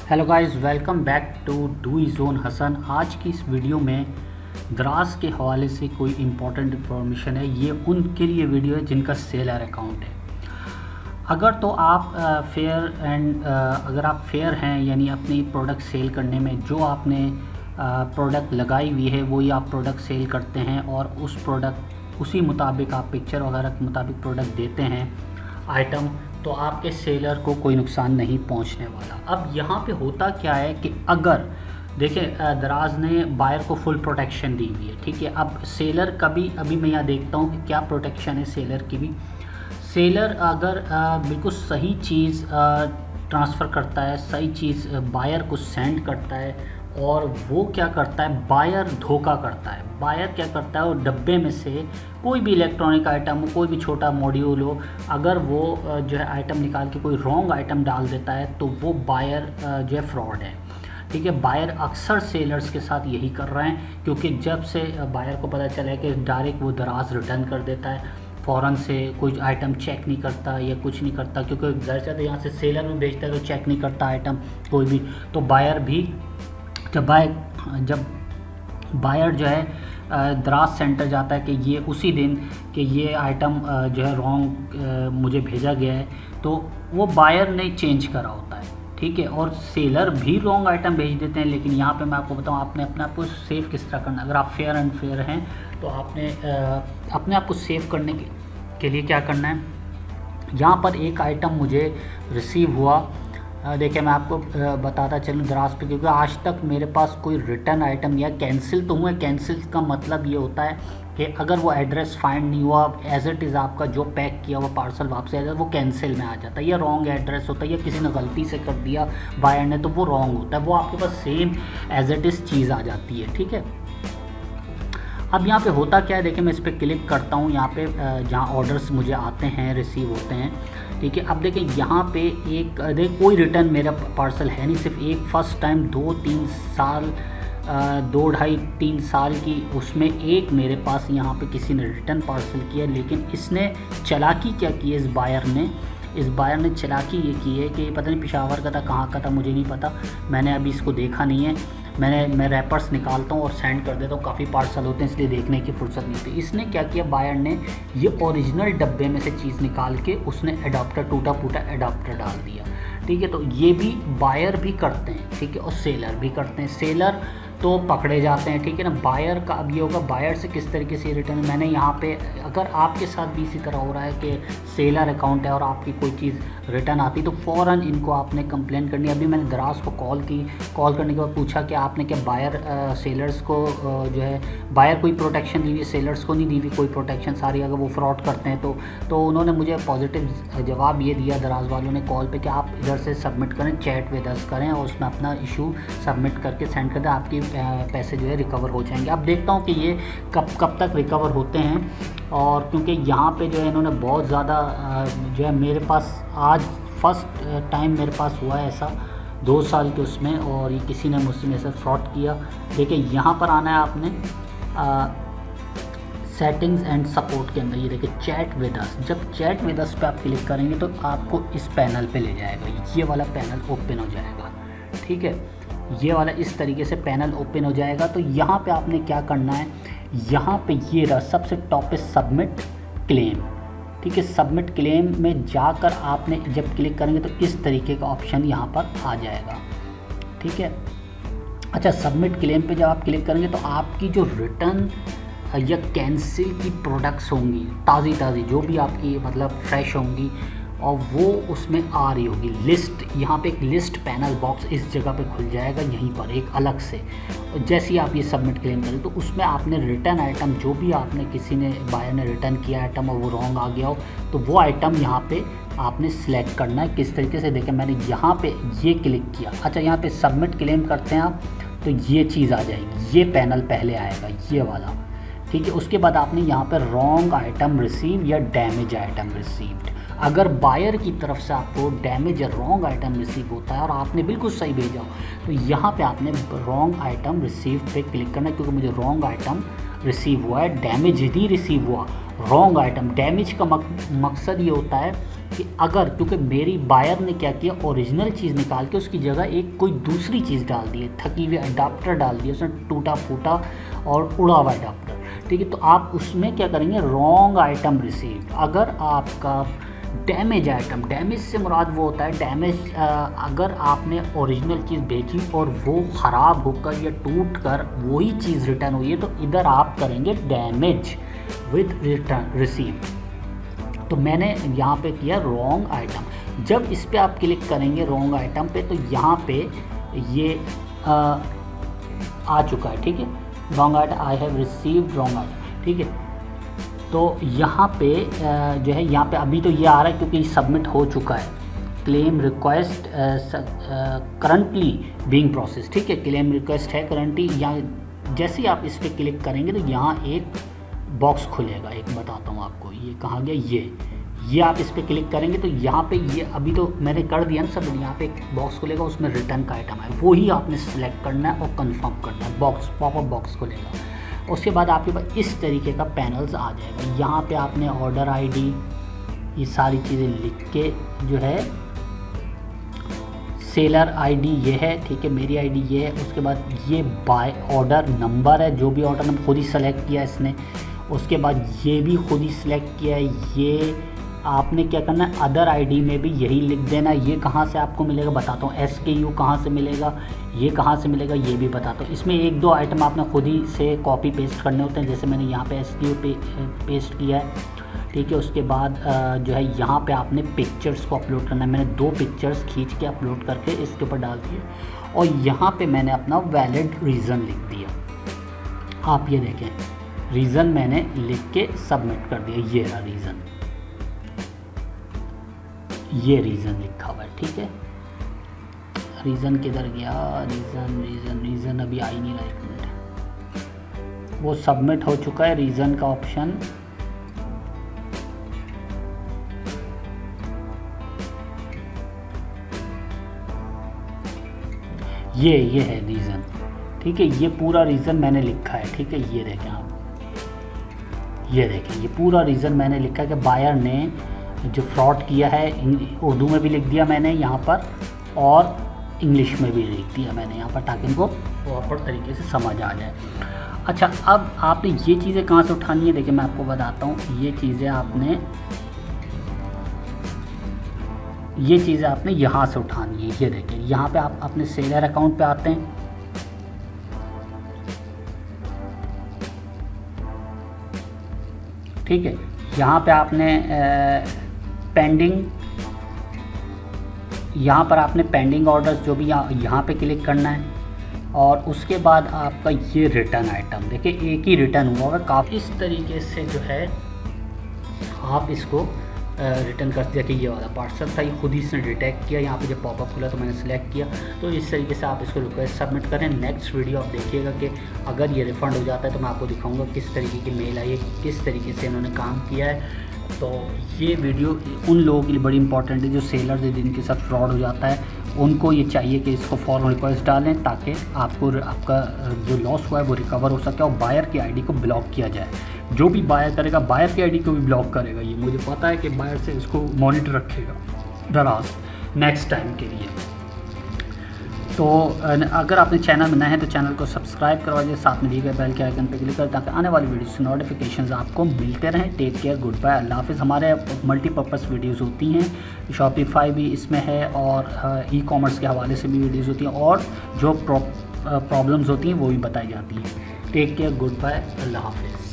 Hello guys, welcome back to do zone Hasan. आज की इस वीडियो में दराज के हवाले से कोई इम्पोर्टेंट इन्फॉर्मेशन है। ये उनके लिए वीडियो है जिनका सेलर अकाउंट है। अगर तो आप अगर आप फेयर हैं, यानी अपनी प्रोडक्ट सेल करने में जो आपने प्रोडक्ट लगाई हुई है वही आप प्रोडक्ट सेल करते हैं और उसी मुताबिक आप पिक्चर वगैरह के मुताबिक प्रोडक्ट देते हैं आइटम, तो आपके सेलर को कोई नुकसान नहीं पहुंचने वाला। अब यहाँ पे होता क्या है कि अगर देखिए दराज ने बायर को फुल प्रोटेक्शन दी हुई है, ठीक है। अब सेलर अभी मैं यहाँ देखता हूँ कि क्या प्रोटेक्शन है सेलर की भी। सेलर अगर बिल्कुल सही चीज़ ट्रांसफ़र करता है, सही चीज़ बायर को सेंड करता है, और वो क्या करता है, बायर धोखा करता है। बायर क्या करता है, वो डब्बे में से कोई भी इलेक्ट्रॉनिक आइटम हो, कोई भी छोटा मॉड्यूल हो, अगर वो जो है आइटम निकाल के कोई रॉन्ग आइटम डाल देता है तो वो बायर जो है फ्रॉड है, ठीक है। बायर अक्सर सेलर्स के साथ यही कर रहे हैं, क्योंकि जब से बायर को पता चला है कि डायरेक्ट वो दराज रिटर्न कर देता है, फ़ौरन से कोई आइटम चेक नहीं करता या कुछ नहीं करता, क्योंकि घर से यहाँ से सेलर भी भेजता है तो चेक नहीं करता आइटम कोई भी। तो बायर भी जब बायर जो है दराज सेंटर जाता है कि ये उसी दिन कि ये आइटम जो है रॉन्ग मुझे भेजा गया है, तो वो बायर ने चेंज करा होता है, ठीक है। और सेलर भी रॉन्ग आइटम भेज देते हैं। लेकिन यहाँ पे मैं आपको बताऊँ, आपने अपने आप को सेव किस तरह करना। अगर आप फेयर एंड फेयर हैं तो आपने अपने आप को सेव करने के लिए क्या करना है। यहाँ पर एक आइटम मुझे रिसीव हुआ, देखिए मैं आपको बताता चलूँ दराज पे, क्योंकि आज तक मेरे पास कोई रिटर्न आइटम या कैंसिल तो हुआ। कैंसिल का मतलब ये होता है कि अगर वो एड्रेस फाइंड नहीं हुआ, एज इट इज़ आपका जो पैक किया हुआ पार्सल वापस आ जाता है, वो कैंसिल में आ जाता है, या रॉन्ग एड्रेस होता है, या किसी ने गलती से कर दिया बायर ने, तो वो रॉन्ग होता है, वो आपके पास सेम एज इट इज़ चीज़ आ जाती है, ठीक है। अब यहाँ पे होता क्या है, देखिए मैं इस पर क्लिक करता हूँ, यहाँ पे जहाँ ऑर्डर्स मुझे आते हैं, रिसीव होते हैं, ठीक है। अब देखिए यहाँ पे कोई रिटर्न मेरा पार्सल है नहीं, सिर्फ एक फर्स्ट टाइम 2-3 साल 2-2.5-3 साल की उसमें एक मेरे पास यहाँ पे किसी ने रिटर्न पार्सल किया। लेकिन इसने चालाकी क्या की है, इस बायर ने चालाकी ये की है कि पता नहीं पेशावर का था, कहाँ का था, मुझे नहीं पता, मैंने अभी इसको देखा नहीं है। मैं रैपर्स निकालता हूँ और सेंड कर देता हूँ, काफ़ी पार्सल होते हैं इसलिए देखने की फुर्सत नहीं थी। इसने क्या किया, बायर ने ये ओरिजिनल डब्बे में से चीज़ निकाल के उसने एडाप्टर, टूटा फूटा एडाप्टर डाल दिया, ठीक है। तो ये भी बायर भी करते हैं, ठीक है, और सेलर भी करते हैं। सेलर तो पकड़े जाते हैं, ठीक है ना। बायर का अब ये होगा, बायर से किस तरीके से रिटर्न। मैंने यहाँ पे, अगर आपके साथ भी इसी तरह हो रहा है कि सेलर अकाउंट है और आपकी कोई चीज़ रिटर्न आती, तो फ़ौरन इनको आपने कंप्लेंट करनी है। अभी मैंने दराज को कॉल करने के बाद पूछा कि आपने क्या बायर सेलर्स को जो है बायर कोई प्रोटेक्शन दी हुई, सेलर्स को नहीं दी हुई कोई प्रोटेक्शन, सारी अगर वो फ्रॉड करते हैं तो उन्होंने मुझे पॉजिटिव जवाब ये दिया दराज वालों ने कॉल पे कि आप इधर से सबमिट करें, चैट विद अस करें और उसमें अपना इशू सबमिट करके सेंड कर दें, आपकी पैसे जो है रिकवर हो जाएंगे। अब देखता हूँ कि ये कब तक रिकवर होते हैं। और क्योंकि यहाँ पे जो है इन्होंने बहुत ज़्यादा जो है मेरे पास आज फर्स्ट टाइम मेरे पास हुआ है ऐसा 2 साल के उसमें, और ये किसी ने मुझसे मेरे साथ फ्रॉड किया। देखिए यहाँ पर आना है आपने सेटिंग्स एंड सपोर्ट के अंदर, ये देखिए चैट विद अस। जब चैट विद अस पे आप क्लिक करेंगे तो आपको इस पैनल पे ले जाएगा, ये वाला पैनल ओपन हो जाएगा, ठीक है। ये वाला इस तरीके से पैनल ओपन हो जाएगा। तो यहाँ पे आपने क्या करना है, यहाँ पे ये रहा सबसे टॉप पे सबमिट क्लेम, ठीक है। सबमिट क्लेम में जाकर आपने जब क्लिक करेंगे तो इस तरीके का ऑप्शन यहाँ पर आ जाएगा, ठीक है। अच्छा, सबमिट क्लेम पे जब आप क्लिक करेंगे तो आपकी जो रिटर्न या कैंसिल की प्रोडक्ट्स होंगी, ताज़ी जो भी आपकी मतलब फ्रेश होंगी, और वो उसमें आ रही होगी लिस्ट। यहाँ पे एक लिस्ट पैनल बॉक्स इस जगह पे खुल जाएगा, यहीं पर एक अलग से। जैसे ही आप ये सबमिट क्लेम करें तो उसमें आपने रिटर्न आइटम, जो भी आपने किसी ने बायर ने रिटर्न किया आइटम और वो रॉन्ग आ गया हो, तो वो आइटम यहाँ पे आपने सिलेक्ट करना है। किस तरीके से, देखें मैंने यहाँ पे ये क्लिक किया। अच्छा, यहाँ पे सबमिट क्लेम करते हैं आप तो ये चीज़ आ जाएगी, ये पैनल पहले आएगा, ये वाला, ठीक है। उसके बाद आपने यहाँ पर रॉन्ग आइटम रिसीव या डैमेज आइटम रिसीव्ड, अगर बायर की तरफ से आपको डैमेज या रॉन्ग आइटम रिसीव होता है और आपने बिल्कुल सही भेजा हो, तो यहाँ पे आपने रॉन्ग आइटम रिसीव पे क्लिक करना है, क्योंकि मुझे रॉन्ग आइटम रिसीव हुआ है, डैमेज यदि रिसीव हुआ रॉन्ग आइटम। डैमेज का मकसद ये होता है कि अगर, क्योंकि मेरी बायर ने क्या किया, ओरिजिनल चीज़ निकाल के उसकी जगह एक कोई दूसरी चीज़ डाल दी है, थकी हुई अडाप्टर डाल दिया उसने, टूटा फूटा और उड़ा हुआ अडाप्टर, ठीक है। तो आप उसमें क्या करेंगे, रॉन्ग आइटम रिसीव्ड। अगर आपका डैमेज आइटम, डैमेज से मुराद वो होता है डैमेज, अगर आपने ओरिजिनल चीज़ भेजी और वो ख़राब होकर या टूट कर वही चीज़ रिटर्न हुई है, तो इधर आप करेंगे डैमेज विद रिटर्न रिसीव्ड। तो मैंने यहाँ पे किया रॉन्ग आइटम। जब इस पर आप क्लिक करेंगे रॉन्ग आइटम पे, तो यहाँ पे ये आ चुका है, ठीक है, wrong item, I have received wrong item, ठीक है। तो यहाँ पे जो है, यहाँ पे अभी तो ये आ रहा है क्योंकि सबमिट हो चुका है, claim request currently being process, ठीक है, क्लेम रिक्वेस्ट है करंटली। यहाँ जैसे ही आप इस पर क्लिक करेंगे तो यहाँ एक बॉक्स खुलेगा, एक बताता हूँ आपको, ये कहाँ गया, ये आप इस पर क्लिक करेंगे तो यहाँ पे ये अभी तो मैंने कर दिया ना सब, यहाँ पे एक बॉक्स खुलेगा, उसमें रिटर्न का आइटम है, वो ही आपने सेलेक्ट करना है और कंफर्म करना है, बॉक्स पॉपअप बॉक्स खुलेगा। उसके बाद आपके पास इस तरीके का पैनल्स आ जाएगा। यहाँ पे आपने ऑर्डर आईडी, ये सारी चीज़ें लिख के जो है, सेलर आईडी ये है, ठीक है, मेरी आईडी ये है। उसके बाद ये बाय ऑर्डर नंबर है, जो भी ऑर्डर नंबर खुद ही सेलेक्ट किया इसने। उसके बाद ये भी खुद ही सिलेक्ट किया है, ये आपने क्या करना है, अदर आईडी में भी यही लिख देना। ये कहाँ से आपको मिलेगा बताता हूँ, SKU कहाँ से मिलेगा, ये कहाँ से मिलेगा ये भी बताता हूँ। इसमें एक दो आइटम आपने खुद ही से कॉपी पेस्ट करने होते हैं, जैसे मैंने यहाँ पे SKU पेस्ट किया है, ठीक है। उसके बाद जो है यहाँ पे आपने पिक्चर्स को अपलोड करना है। मैंने 2 पिक्चर्स खींच के अपलोड करके इसके ऊपर डाल दिए, और यहाँ पे मैंने अपना वैलिड रीज़न लिख दिया। आप ये देखें, रीज़न मैंने लिख के सबमिट कर दिया, ये रहा रीज़न, ये रीज़न लिखा हुआ है, ठीक है। रीज़न किधर गया, रीज़न अभी आ ही नहीं रहा, 1 मिनट, वो सबमिट हो चुका है रीज़न का ऑप्शन। ये है रीज़न, ठीक है, ये पूरा रीज़न मैंने लिखा है, ठीक है। ये देखें आप, ये देखें, ये पूरा रीज़न मैंने लिखा है कि बायर ने जो फ्रॉड किया है, उर्दू में भी लिख दिया मैंने यहाँ पर और इंग्लिश में भी लिख दिया मैंने यहाँ पर, ताकि इनको प्रॉपर तरीके से समझ आ जाए। अच्छा, अब आपने ये चीज़ें कहाँ से उठानी है, देखिए मैं आपको बताता हूँ। ये चीज़ें आपने यहाँ से उठानी है। ये देखिए, यहाँ पे आप अपने सेलर अकाउंट पे आते हैं, ठीक है। यहाँ पे आपने यहाँ पर आपने पेंडिंग ऑर्डर्स जो भी यहाँ पे क्लिक करना है, और उसके बाद आपका ये रिटर्न आइटम, देखिए एक ही रिटर्न हुआ होगा। काफ़ी इस तरीके से जो है आप इसको रिटर्न कर दिया कि ये वाला पार्सल था, ये खुद ही इसने डिटेक्ट किया। यहाँ पे जब पॉपअप खुला तो मैंने सेलेक्ट किया। तो इस तरीके से आप इसको रिक्वेस्ट सबमिट करें। नेक्स्ट वीडियो आप देखिएगा कि अगर ये रिफ़ंड हो जाता है तो मैं आपको दिखाऊंगा किस तरीके की मेल आई है, किस तरीके से इन्होंने काम किया है। तो ये वीडियो उन लोगों के लिए बड़ी इंपॉर्टेंट है जो सेलर्स है, जिनके साथ फ्रॉड हो जाता है। उनको ये चाहिए कि इसको फ़ौरन रिक्वेस्ट डालें ताकि आपका जो लॉस हुआ है वो रिकवर हो सके और बायर की आईडी को ब्लॉक किया जाए। जो भी बायर करेगा, बायर की आईडी को भी ब्लॉक करेगा। ये मुझे पता है कि बायर से इसको मॉनिटर रखेगा दराज नेक्स्ट टाइम के लिए। तो अगर आपने चैनल में नए हैं तो चैनल को सब्सक्राइब करवाइए, साथ में दिए गए बेल के आइकन पर क्लिक करें ताकि आने वाली वीडियो से नोटिफिकेशंस आपको मिलते रहें। टेक केयर, गुड बाय, अल्लाह हाफ़िज़। हमारे मल्टीपर्पज़ वीडियोस होती हैं, शॉपिफाई भी इसमें है और ई-कॉमर्स के हवाले से भी वीडियोस होती हैं, और जो प्रॉब्लम्स होती हैं वो भी बताई जाती हैं। टेक केयर, गुड बाय, अल्लाह हाफ़िज़।